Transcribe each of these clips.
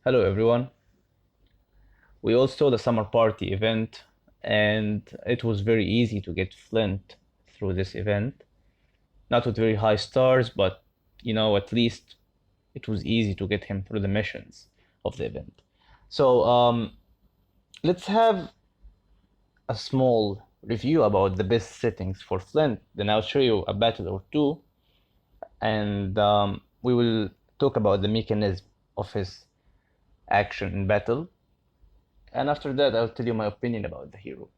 Hello everyone. We all saw the summer party event and it was very easy to get Flint through this event. Not with very high stars, but at least it was easy to get him through the missions of the event. So let's have a small review about the best settings for Flint. Then I'll show you a battle or two and we will talk about the mechanism of his action in battle. And after that, I'll tell you my opinion about the hero.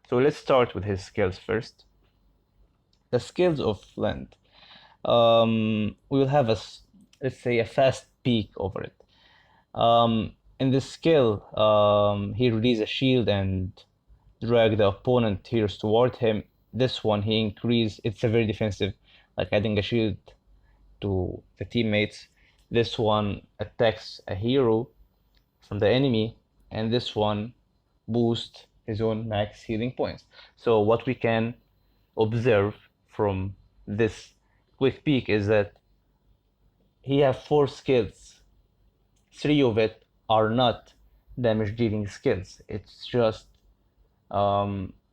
So let's start with his skills first. The skills of Flint. We will have let's say, a fast peek over it. In this skill, he releases a shield and drag the opponent heroes toward him. This one, he increase. It's a very defensive, like adding a shield to the teammates. This one attacks a hero from the enemy, and this one boosts his own max healing points. So what we can observe from this quick peek is that he has 4 skills. 3 of it are not damage dealing skills. It's just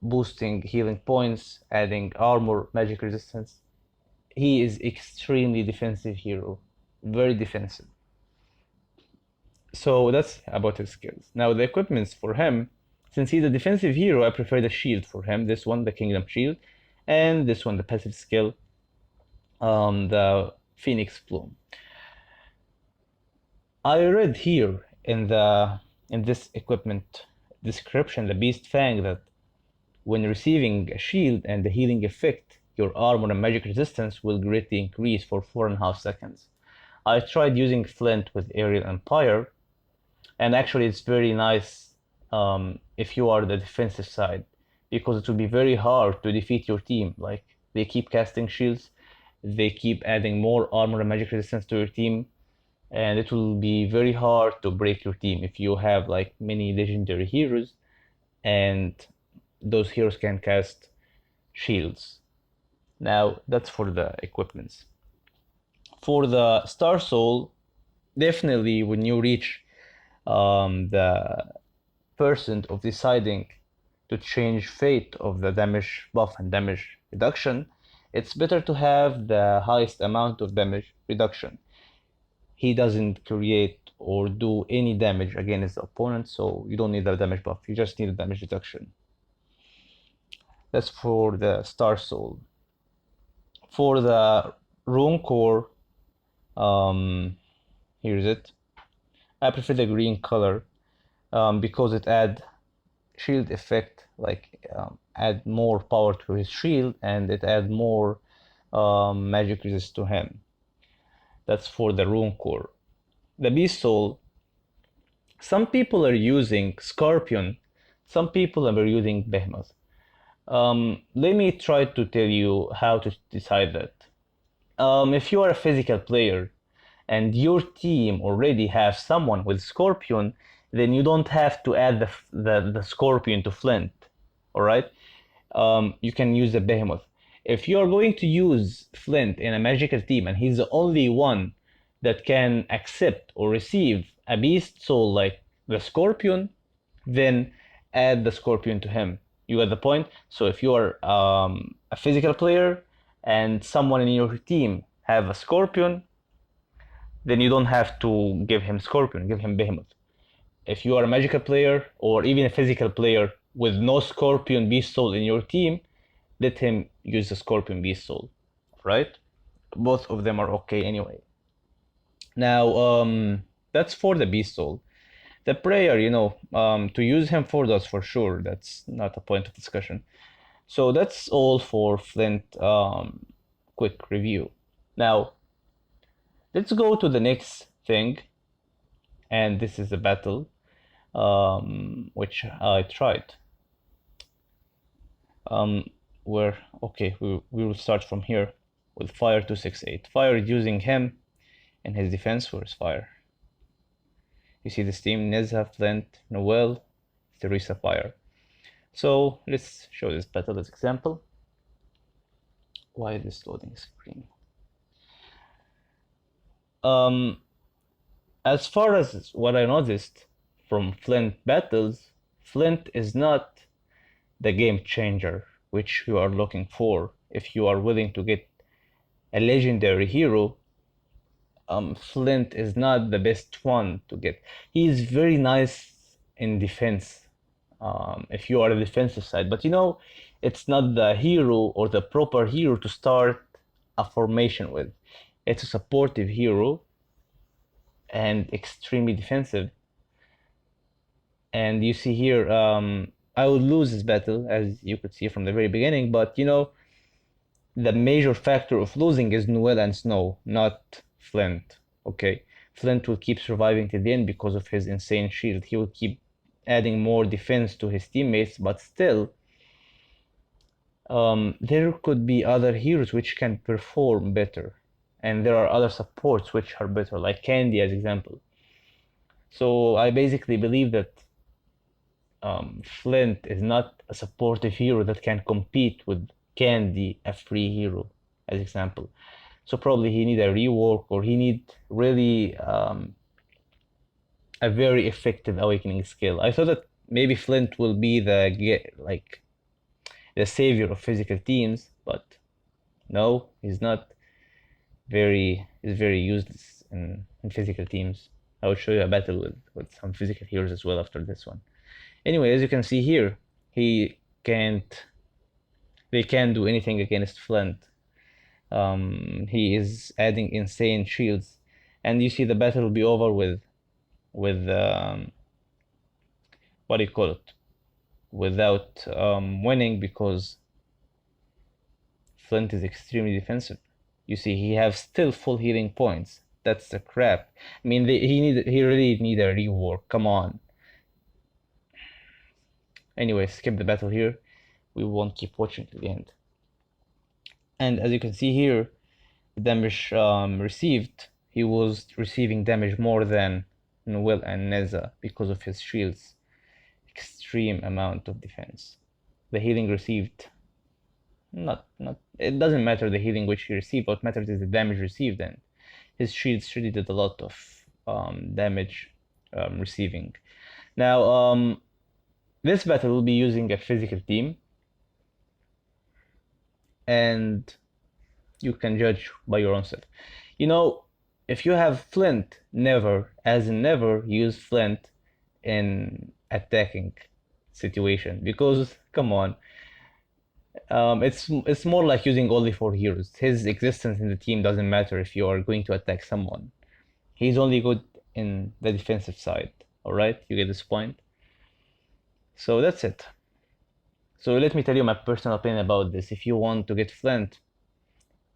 boosting healing points, adding armor, magic resistance. He is extremely defensive hero, very defensive. So that's about his skills. Now the equipments for him, since he's a defensive hero, I prefer the shield for him. This one, the Kingdom Shield, and this one, the passive skill, the Phoenix Plume. I read here in this equipment description, the Beast Fang, that when receiving a shield and the healing effect, your armor and magic resistance will greatly increase for 4.5 seconds. I tried using Flint with Aerial Empire, and actually it's very nice if you are the defensive side, because it will be very hard to defeat your team. Like, they keep casting shields, they keep adding more armor and magic resistance to your team, and it will be very hard to break your team if you have like many legendary heroes and those heroes can cast shields. Now that's for the equipments. For the Star Soul, definitely when you reach the percent of deciding to change fate of the damage buff and damage reduction, it's better to have the highest amount of damage reduction. He doesn't create or do any damage against the opponent, so you don't need the damage buff, you just need the damage reduction. That's for the Star Soul. For the Rune Core, here's it. I prefer the green color because it add shield effect, like add more power to his shield, and it add more magic resist to him. That's for the Rune Core. The Beast Soul, some people are using Scorpion, some people are using Behemoth. Let me try to tell you how to decide that. If you are a physical player and your team already have someone with Scorpion, then you don't have to add the Scorpion to Flint. Alright? You can use the Behemoth. If you are going to use Flint in a magical team and he's the only one that can accept or receive a beast soul like the Scorpion, then add the Scorpion to him. You get the point? So if you are a physical player and someone in your team have a Scorpion, then you don't have to give him Scorpion, give him Behemoth. If you are a magical player or even a physical player with no Scorpion Beast Soul in your team, let him use the Scorpion Beast Soul, right? Both of them are okay anyway. Now, that's for the Beast Soul. The prayer, to use him for those for sure, that's not a point of discussion. So that's all for Flint quick review. Now, let's go to the next thing, and this is a battle which I tried. We will start from here with Fire 268. Fire is using him in his defense. Where's Fire? You see this team: Nezha, Flint, Noel, Teresa, Fire. So let's show this battle as example. Why is this loading screen? As far as what I noticed from Flint battles, Flint is not the game changer which you are looking for. If you are willing to get a legendary hero, Flint is not the best one to get. He is very nice in defense, if you are a defensive side, but it's not the hero or the proper hero to start a formation with. It's a supportive hero and extremely defensive. And you see here, I would lose this battle, as you could see from the very beginning, but the major factor of losing is Noel and Snow, not Flint. Okay, Flint will keep surviving till the end because of his insane shield. He will keep adding more defense to his teammates, but still, there could be other heroes which can perform better, and there are other supports which are better, like Candy as example. So I basically believe that Flint is not a supportive hero that can compete with Candy, a free hero, as example. So probably he need a rework, or he need really a very effective awakening skill. I thought that maybe Flint will be the savior of physical teams, but no, he's not. He's very useless in physical teams. I will show you a battle with some physical heroes as well after this one. Anyway, as you can see here, he can't. They can't do anything against Flint. He is adding insane shields, and you see the battle will be over with what do you call it? Without winning, because Flint is extremely defensive. You see, he has still full healing points. That's the crap. I mean, he really need a rework. Come on. Anyway, skip the battle here. We won't keep watching to the end. And as you can see here, the damage received, he was receiving damage more than Noel and Neza because of his shields. Extreme amount of defense. The healing received, not it doesn't matter the healing which he received. What matters is the damage received, and his shields really did a lot of damage receiving. Now, this battle will be using a physical team, and you can judge by your own self. If you have Flint, never, as in never, use Flint in attacking situation, because come on, it's more like using only 4 heroes. His existence in the team doesn't matter if you are going to attack someone. He's only good in the defensive side. All right, you get this point. So that's it. So let me tell you my personal opinion about this. If you want to get Flint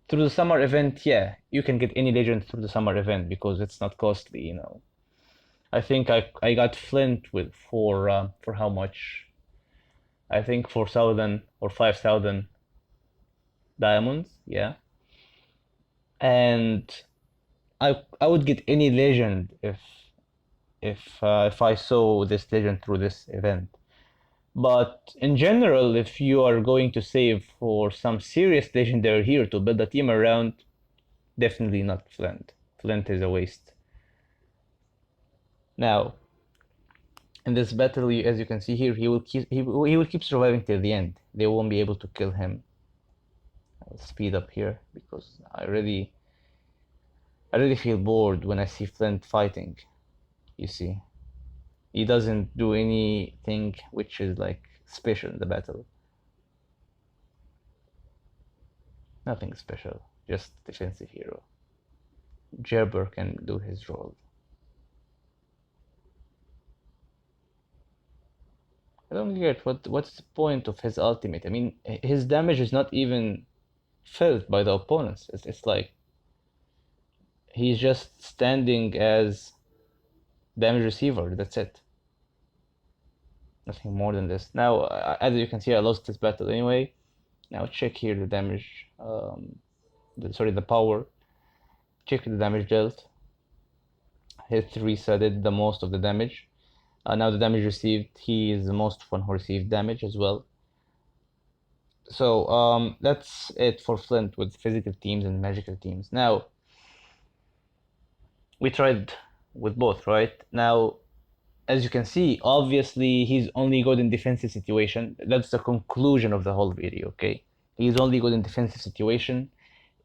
through the summer event, yeah, you can get any legend through the summer event because it's not costly. I think I got Flint for how much? I think 4,000 or 5,000 diamonds, yeah. And I would get any legend if I saw this legend through this event. But in general, if you are going to save for some serious legendary hero to build a team around, definitely not Flint. Flint is a waste. Now, in this battle, as you can see here, he will keep surviving till the end. They won't be able to kill him. I'll speed up here because I really feel bored when I see Flint fighting. You see, he doesn't do anything which is like special in the battle. Nothing special, just defensive hero. Gerber can do his role. I don't get what's the point of his ultimate. I mean, his damage is not even felt by the opponents. It's like he's just standing as damage receiver. That's it. Nothing more than this. Now, as you can see, I lost this battle anyway. Now check here the damage. The power. Check the damage dealt. Hit 3 did the most of the damage. Now the damage received, he is the most one who received damage as well. So that's it for Flint with physical teams and magical teams. Now, we tried with both, right? Now, as you can see, obviously he's only good in defensive situation. That's the conclusion of the whole video, okay? He's only good in defensive situation.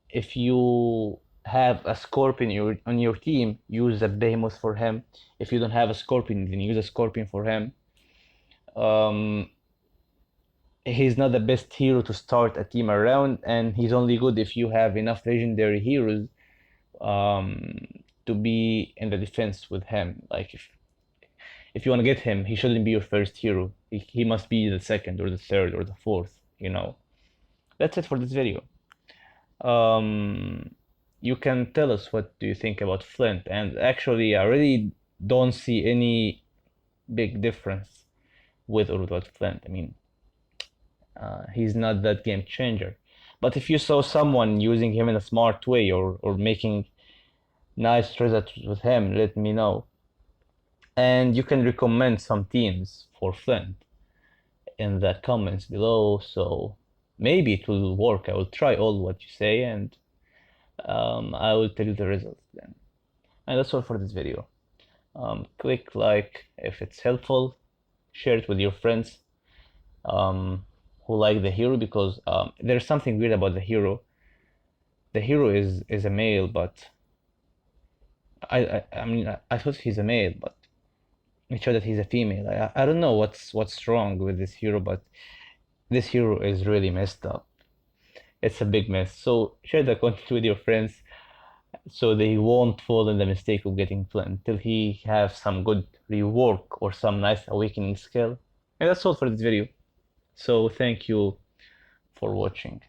If you have a Scorpion on your team, use a Behemoth for him. If you don't have a Scorpion, then use a Scorpion for him. Um, he's not the best hero to start a team around, and he's only good if you have enough legendary heroes um, to be in the defense with him. Like if you want to get him, he shouldn't be your first hero. He must be the second or the third or the fourth, you know. That's it for this video. Um, you can tell us what do you think about Flint, and actually I really don't see any big difference with or without Flint. I mean, he's not that game changer. But if you saw someone using him in a smart way or making nice results with him, let me know. And you can recommend some teams for Flint in the comments below, so maybe it will work. I will try all what you say, and I will tell you the results then. And that's all for this video. Click like if it's helpful, share it with your friends who like the hero, because there's something weird about the hero. The hero is a male, but I mean I thought he's a male, but it showed that he's a female. I don't know what's wrong with this hero, but this hero is really messed up. It's a big mess. So share the content with your friends so they won't fall in the mistake of getting Flint until he have some good rework or some nice awakening skill. And that's all for this video. So thank you for watching.